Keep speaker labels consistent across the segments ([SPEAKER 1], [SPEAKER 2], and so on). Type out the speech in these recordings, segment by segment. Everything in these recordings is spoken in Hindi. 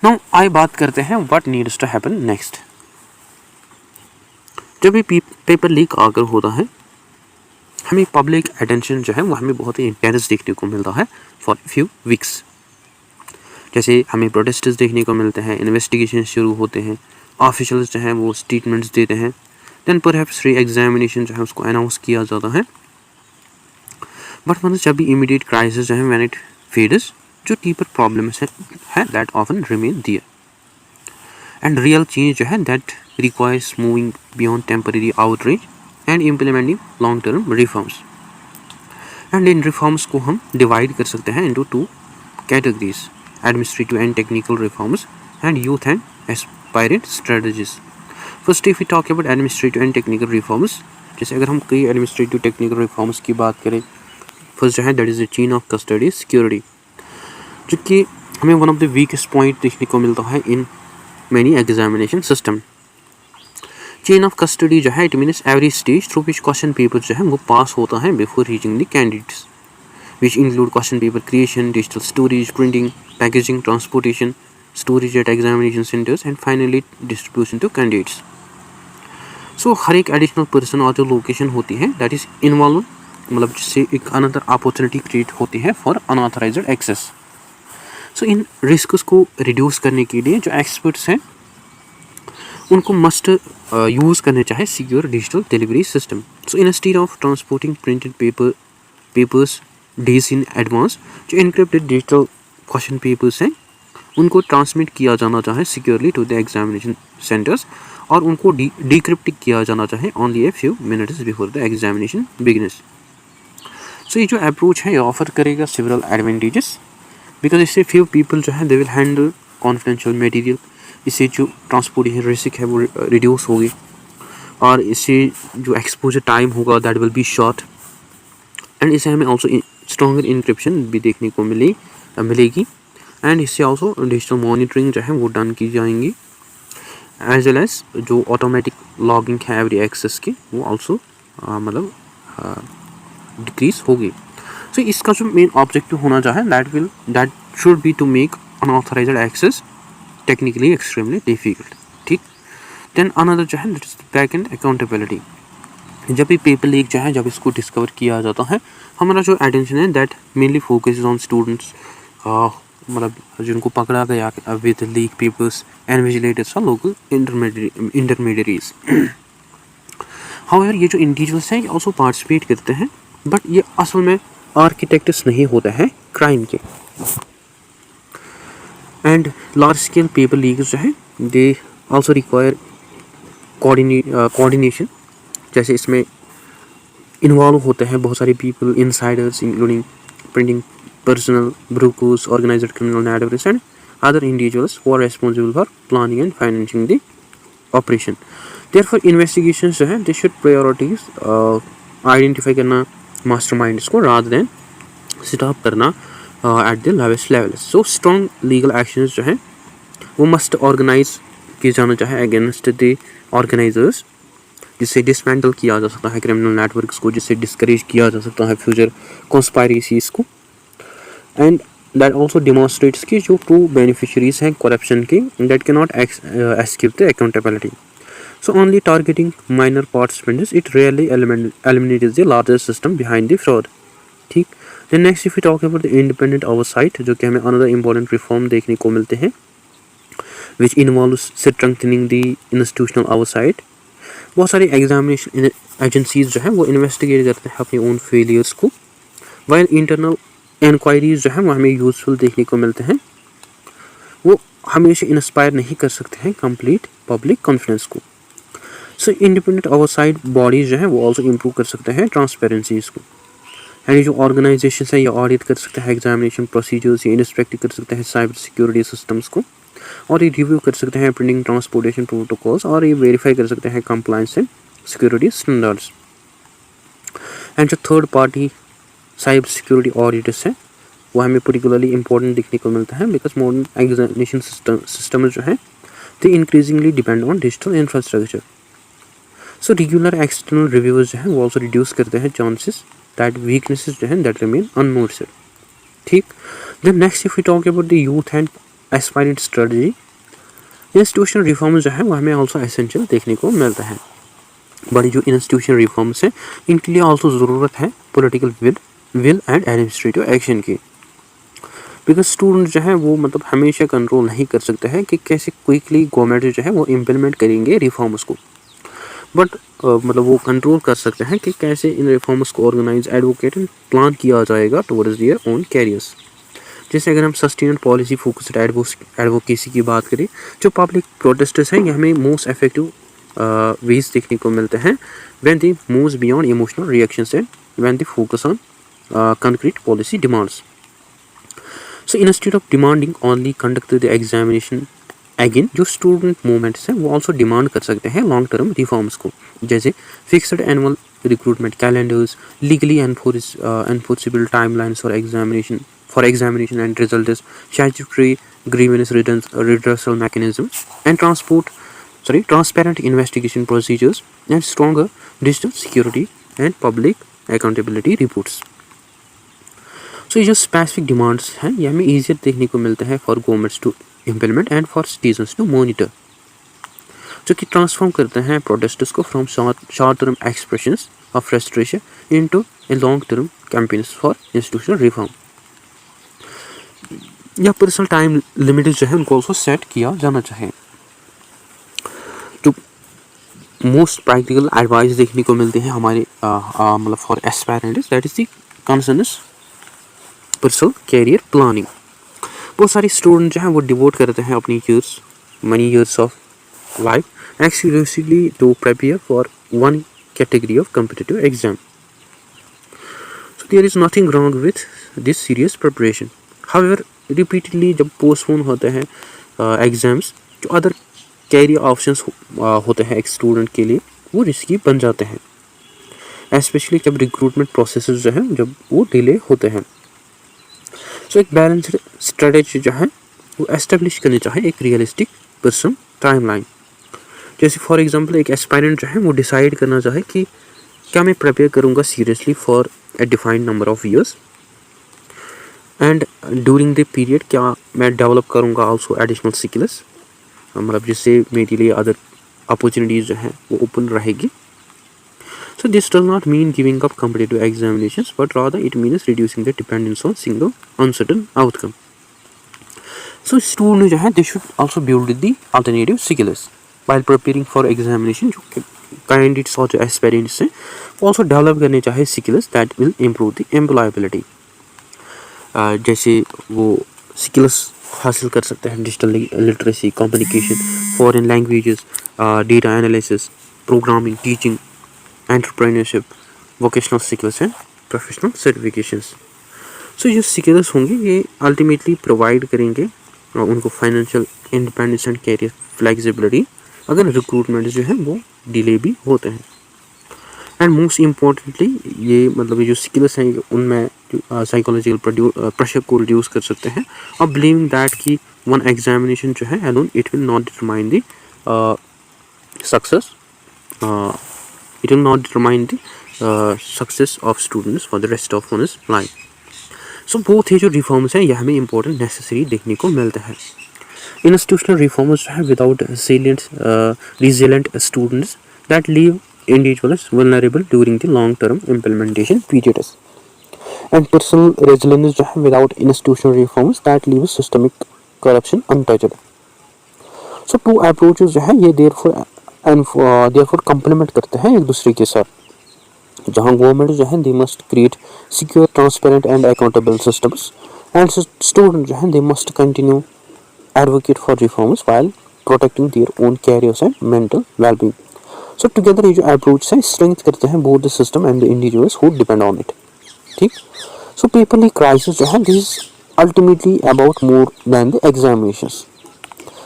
[SPEAKER 1] नाउ आइए बात करते हैं what needs to happen next. जब भी पेपर लीक अगर होता है, हमें पब्लिक अटेंशन जो है वो हमें बहुत ही इंटेंस देखने को मिलता है फॉर फ्यू वीक्स। जैसे हमें प्रोटेस्ट्स देखने को मिलते हैं, इन्वेस्टिगेशन शुरू होते हैं, ऑफिशियल्स जो हैं वो स्टेटमेंट्स देते हैं, देन परहैप्स री एग्जामिनेशन जो है उसको अनाउंस किया जाता है। बट मतलब जब भी इमीडिएट क्राइसिस जो है व्हेन इट फेड्स, जो डीपर प्रॉब्लम्स है that often remain there and real change जो है that requires moving beyond temporary outreach and implementing long term reforms. And इन रिफॉर्म्स को हम डिवाइड कर सकते हैं into 2 categories, administrative and technical reforms and youth and aspirant strategies. First if we talk about administrative and technical reforms, जैसे अगर हम कई administrative technical reforms की बात करें, फर्स्ट जो है that is the chain of custody security, जो कि हमें one of the weakest point देखने को मिलता है in many examination system. Chain of custody जो है it means every stage through which question paper जो है वो पास होता है before reaching the candidates, which include question paper creation, digital storage, printing, packaging, transportation, storage at examination centers and finally distribution to candidates. So हर एक additional person और जो location होती है that is involved, मतलब जिससे एक another opportunity create होती है for unauthorized access. So in risks को reduce करने के लिए जो experts हैं उनको must use करने चाहिए secure digital delivery system. So instead of transporting printed papers days in advance, जो इनक्रिप्टेड डिजिटल क्वेश्चन पेपर्स हैं उनको ट्रांसमिट किया जाना चाहे securely to the examination centres और उनको डिक्रिप्ट किया जाना चाहे only a few minutes before the examination beginners. So ये जो अप्रोच है ये ऑफर करेगा सिवरल एडवांटेजेस, बिकॉज इससे फ्यू पीपल जो है they will handle confidential material, इससे जो ट्रांसपोर्टेशन रिस्क है वो रिड्यूस होगी और इससे जो एक्सपोजर टाइम होगा that will be short and इससे हमें ऑल्सो स्ट्रॉन्गर इंक्रिप्शन भी देखने को मिलेगी एंड इससे ऑल्सो डिजिटल मॉनिटरिंग जो है वो डन की जाएंगी, एज वेल एज जो ऑटोमेटिक लॉगिंग है एवरी एक्सेस की वो ऑल्सो मतलब डिक्रीज होगी। सो इसका जो मेन ऑब्जेक्टिव होना चाहिए that should be to make unauthorised access technically extremely difficult. ठीक, देन अनदर जो है that is back end accountability. जब भी पेपर लीक जो है जब इसको डिस्कवर किया जाता है, हमारा जो अटेंशन है that mainly focus on students, मतलब जिनको पकड़ा गया विद लीक पेपर्स एंड विजिलेटर्स और लोकल इंटरमीडियरीज। हाउएवर ये जो इंडिविजुअल्स हैं ये ऑल्सो पार्टिसिपेट करते हैं, बट ये असल में आर्किटेक्ट्स नहीं होते हैं क्राइम के। And large scale paper leaks जो है दे ऑल्सो रिक्वायर कोऑर्डिनेशन, जैसे इसमें इन्वॉल्व होते हैं बहुत सारे people, insiders including printing personal, brokers, organised criminal networks and other individuals who are responsible for planning and financing the operation. Therefore investigations जो है दे शुड प्रायोरिटीज आइडेंटिफाई करना मास्टरमाइंड्स को रादर देन स्टॉप करना at the lowest level. So strong legal actions जो है वो मस्ट ऑर्गेनाइज किया जाना चाहिए अगेंस्ट द ऑर्गेनाइजर्स, जिससे डिसमेंटल किया जा सकता है क्रिमिनल नेटवर्क्स को, जिससे डिस्करेज किया जा सकता है फ्यूचर कॉन्स्पायरेसीज को। एंड दैट ऑल्सो डिमॉन्स्ट्रेट्स कि जो ट्रू बेनिफिशरीज हैं करप्शन के that can not escape the accountability. So only targeting minor participants it really eliminates the larger system behind the fraud. ठीक, then next if you talk about the independent oversight, जो कि हमें अनदर इंपॉर्टेंट रिफॉर्म देखने को मिलते हैं which involves strengthening the institutional oversight. बहुत सारी एग्जामिनेशन एजेंसीज जो है वो इन्वेस्टिगेट करते हैं अपने ओन फेलियर्स को, वाइल इंटरनल इंक्वायरीज जो है वो हमें यूजफुल देखने को मिलते हैं, वो हमेशा इंस्पायर नहीं कर सकते हैं कंप्लीट पब्लिक कॉन्फिडेंस को। सो इंडिपेंडेंट ओवरसाइट बॉडीज जो है वो ऑल्सो इम्प्रूव कर सकते हैं ट्रांसपेरेंसीज को, एंड जो ऑर्गेनाइजेशन है ये ऑडिट कर सकते हैं एग्जामिनेशन प्रोसीजर्स, ये इंस्पेक्ट कर सकते हैं साइबर सिक्योरिटी सिस्टम्स को, और ये रिव्यू कर सकते हैं प्रिंटिंग ट्रांसपोर्टेशन प्रोटोकॉल्स, और ये वेरीफाई कर सकते हैं compliance and security standards. And जो third party cyber security auditors हैं वो हमें पर्टिकुलरली इंपॉर्टेंट देखने को मिलता है, बिकॉज मॉडर्न एग्जामिनेशन सिस्टम जो है they increasingly depend on digital infrastructure. So regular external reviews जो है वो ऑल्सो रिड्यूस करते हैं चांसेस दैट वीकनेसेस जो है दैट रिमेन अननोटिस्ड। ठीक, then next if we talk about the youth and aspirant strategy, institutional reforms जो है वो हमें ऑल्सो एसेंशियल देखने को मिलता है। बड़ी जो इंस्टीट्यूशनल रिफॉर्म्स है इनके लिए ऑल्सो ज़रूरत है political will and administrative action की, बिकॉज स्टूडेंट जो है वो मतलब हमेशा कंट्रोल नहीं कर सकते हैं कि कैसे क्विकली गवर्नमेंट जो है वो इम्प्लीमेंट करेंगे रिफॉर्म्स को, बट मतलब वो कंट्रोल कर सकते हैं कि कैसे इन रिफॉर्म्स को ऑर्गेनाइज, एडवोकेट एंड प्लान किया जाएगा टुवर्ड्स देयर ओन कैरियर्स। जैसे अगर हम सस्टेन पॉलिसी फोकस्ड एडवोकेसी की बात करें, जो पब्लिक प्रोटेस्टर्स हैं ये हमें मोस्ट इफेक्टिव वेज देखने को मिलते हैं when they moves beyond emotional reactions and when they focus on concrete policy demands. So instead of demanding only conduct the examination, again जो स्टूडेंट मूवमेंट्स हैं वो ऑल्सो डिमांड कर सकते हैं लॉन्ग टर्म रिफॉर्म्स को, जैसे fixed annual recruitment calendars, legally enforceable timelines for examination and results, statutory grievance redressal mechanism and transparent investigation procedures and stronger digital security and public accountability reports. So ये जो स्पेसिफिक डिमांड्स हैं ये हमें ईजियर देखने को मिलते हैं for governments to implement and for citizens to monitor, जो कि ट्रांसफॉर्म करते हैं प्रोटेस्टर्स को from short term expressions of frustration into a long term campaigns for institutional reform. या पर्सनल टाइम लिमिट जो है उनको ऑल्सो सेट किया जाना चाहिए। जो मोस्ट प्रैक्टिकल एडवाइस देखने को मिलते हैं हमारे मतलब for aspirants, that is the concerns personal career planning. बहुत सारे स्टूडेंट जो हैं वो डिवोट करते हैं अपनी many years of life exclusively to prepare for one category of competitive exam. So there is nothing wrong with this serious preparation. However repeatedly जब पोस्टपोन होते हैं एग्जाम्स, जो अदर कैरियर ऑप्शंस होते हैं एक स्टूडेंट के लिए वो रिस्की बन जाते हैं, एस्पेशली जब रिक्रूटमेंट प्रोसेस जो हैं जब वो डिले होते हैं। सो एक बैलेंस्ड स्ट्रेटेजी जो है वो एस्टेब्लिश करनी चाहिए एक रियलिस्टिक पर्सन टाइमलाइन। जैसे फॉर एग्जांपल एक एस्पायरेंट जो है वो डिसाइड करना चाहे कि क्या मैं प्रिपेयर करूँगा seriously for a defined number of years and during the period क्या मैं डेवलप करूँगा आल्सो एडिशनल स्किल्स, मतलब जिससे मेरे लिए अदर अपॉर्चुनिटीज़ जो हैं वो ओपन रहेगी। So this does not mean giving up competitive examinations, but rather it means reducing the dependence on single uncertain outcome. So student जो है they should also build the alternative skills while preparing for examination। जो candidates और जो aspirants हैं also develop करने चाहिए skills that will improve the employability। जैसे वो skills हासिल कर सकते हैं digital literacy, communication, foreign languages, data analysis, programming, teaching, entrepreneurship, vocational skills and professional certifications. So जो स्किल्स होंगे ये अल्टीमेटली प्रोवाइड करेंगे उनको financial independence and career flexibility अगर रिक्रूटमेंट जो है वो डिले भी होते हैं। एंड मोस्ट इम्पॉर्टेंटली ये मतलब ये जो स्किल्स हैं उनमें साइकोलॉजिकल प्रेशर को रिड्यूस कर सकते हैं और बिलीविंग दैट कि वन एग्जामिनेशन जो है alone it will not determine the success, it will not determine the success of students for the rest of one's life. So both ये जो रिफॉर्म्स हैं यह हमें इम्पोर्टेंट नेसेसरी देखने को मिलता है। इंस्टीट्यूशनल रिफॉर्म्स जो है without resilient students that leave individuals vulnerable during the long term implementation periods, and personal resilience जो है without institutional reforms that leave systemic corruption untouched. So two approaches जो है ये therefore complement करते हैं एक दूसरे के साथ, जहाँ गवर्नमेंट जो है they must create secure, transparent and accountable systems and student जो है they must continue advocate for reforms while protecting their own carriers and mental wellbeing. So together ये जो अप्रोच है स्ट्रेंथ करते हैं both the system and the individuals who depend on it. ठीक, सो पेपरली क्राइसिस जो है this is ultimately about more than the examinations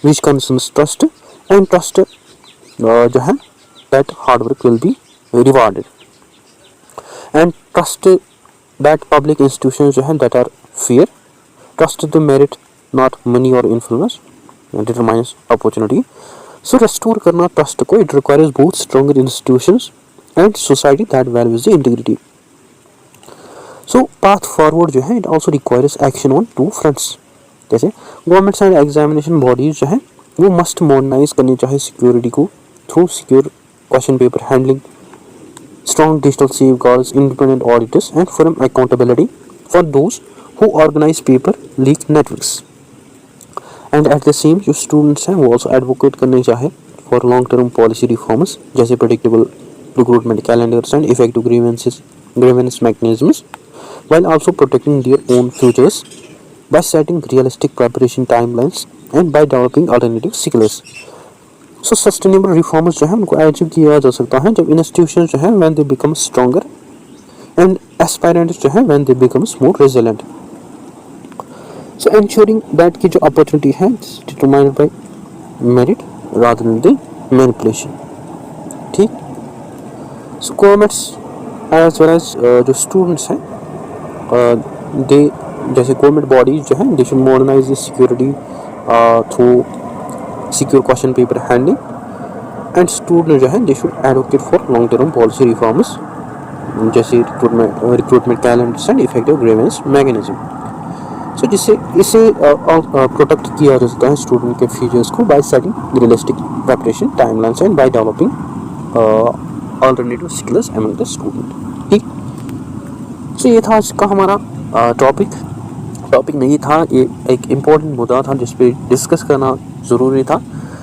[SPEAKER 1] which concerns trust and trust जो है that hard work will be rewarded and trust that public institutions जो है that are fair, trust the merit not money or influence determines opportunity। so restore करना trust को it requires both stronger institutions and society that values the integrity। so path forward जो है it also requires action on two fronts। जैसे गवर्नमेंट एंड एग्जामिनेशन बॉडीज जो है वो मस्ट मॉडर्नाइज करनी चाहिए सिक्योरिटी को through secure question paper handling, strong digital safeguards, independent auditors, and firm accountability for those who organize paper leak networks. And at the same जो students हैं वो also advocate करने चाहे for long term policy reforms जैसे predictable recruitment calendars and effective grievance mechanisms while also protecting their own futures by setting realistic preparation timelines and by developing alternative skills. So sustainable reforms जो है उनको अचीव किया जा सकता है जब इंस्टीट्यूशन जो है when they become stronger and aspirants जो है when they becomes more resilient. So ensuring that की जो अपॉर्चुनिटी है determined by merit rather than the manipulation. ठीक. सो गवर्नमेंट्स एज वेल एज जो स्टूडेंट्स हैं दे जैसे गवर्नमेंट बॉडीज जो है they should modernise the security through secure question paper handling and student जो है they should advocate for long term policy reforms जैसे recruitment calendars and effective grievance mechanism. so जिससे इसे प्रोटेक्ट किया जा सकता है स्टूडेंट के फ्यूचर्स को by setting realistic preparation timelines and by developing alternative skills among the student. ठीक. so ये था आज का हमारा टॉपिक नहीं था, ये एक इम्पोर्टेंट मुद्दा था जिस पे डिस्कस करना ज़रूरी था.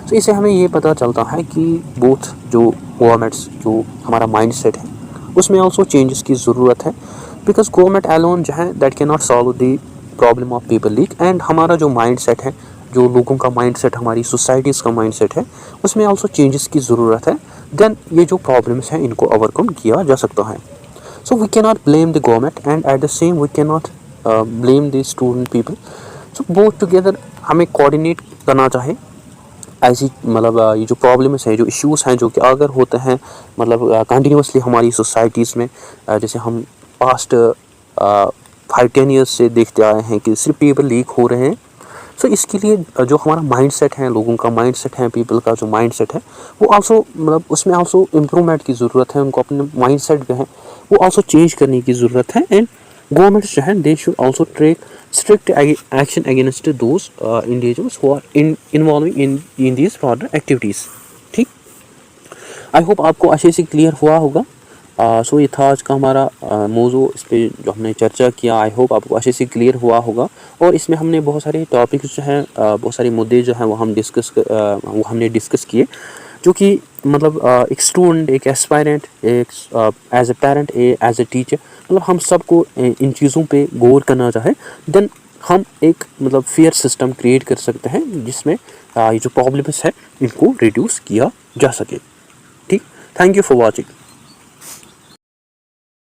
[SPEAKER 1] तो इससे हमें ये पता चलता है कि बोथ जो गवर्नमेंट्स जो हमारा माइंडसेट है उसमें ऑल्सो चेंजेस की ज़रूरत है बिकॉज गवर्नमेंट अलोन जो है that can not solve the problem of paper leak. And हमारा जो माइंडसेट है जो लोगों का माइंडसेट हमारी सोसाइटीज़ का माइंडसेट है उसमें ऑल्सो चेंजेस की ज़रूरत है. देन ये जो प्रॉब्लम्स हैं इनको ओवरकम किया जा सकता है. So we can not blame the government and at the same we can not blame the student people. So both together हमें कोऑर्डिनेट करना चाहिए ऐसी मतलब ये जो प्रॉब्लम्स हैं जो इश्यूज़ हैं जो कि अगर होते हैं मतलब कंटिन्यूसली हमारी सोसाइटीज़ में जैसे हम पास्ट 5-10 ईयर्स से देखते आए हैं कि सिर्फ पेपर लीक हो रहे हैं. सो इसके लिए जो हमारा माइंडसेट है लोगों का माइंडसेट है पीपल का जो माइंडसेट है वो आल्सो मतलब उसमें आल्सो इम्प्रूवमेंट की ज़रूरत है. उनको अपने माइंडसेट जो है वो आल्सो चेंज करने की ज़रूरत है. एंड गवर्नमेंट्स जो है they should also take strict action against those individuals who are involving in these fraud activities. ठीक. आई होप आपको अच्छे से क्लियर हुआ होगा. सो ये था आज का हमारा मौजू, इस पे जो हमने चर्चा किया. आई होप आपको अच्छे से क्लियर हुआ होगा. और इसमें हमने बहुत सारे टॉपिक्स जो हैं बहुत सारे मुद्दे जो हैं वो हमने डिस्कस किए जो कि मतलब एक स्टूडेंट एक एस्पायरेंट एक as a parent as a teacher मतलब हम सबको इन चीज़ों पे गौर करना चाहे देन हम एक मतलब फेयर सिस्टम क्रिएट कर सकते हैं जिसमें ये जो प्रॉब्लम्स है इनको रिड्यूस किया जा सके. ठीक. Thank you for watching.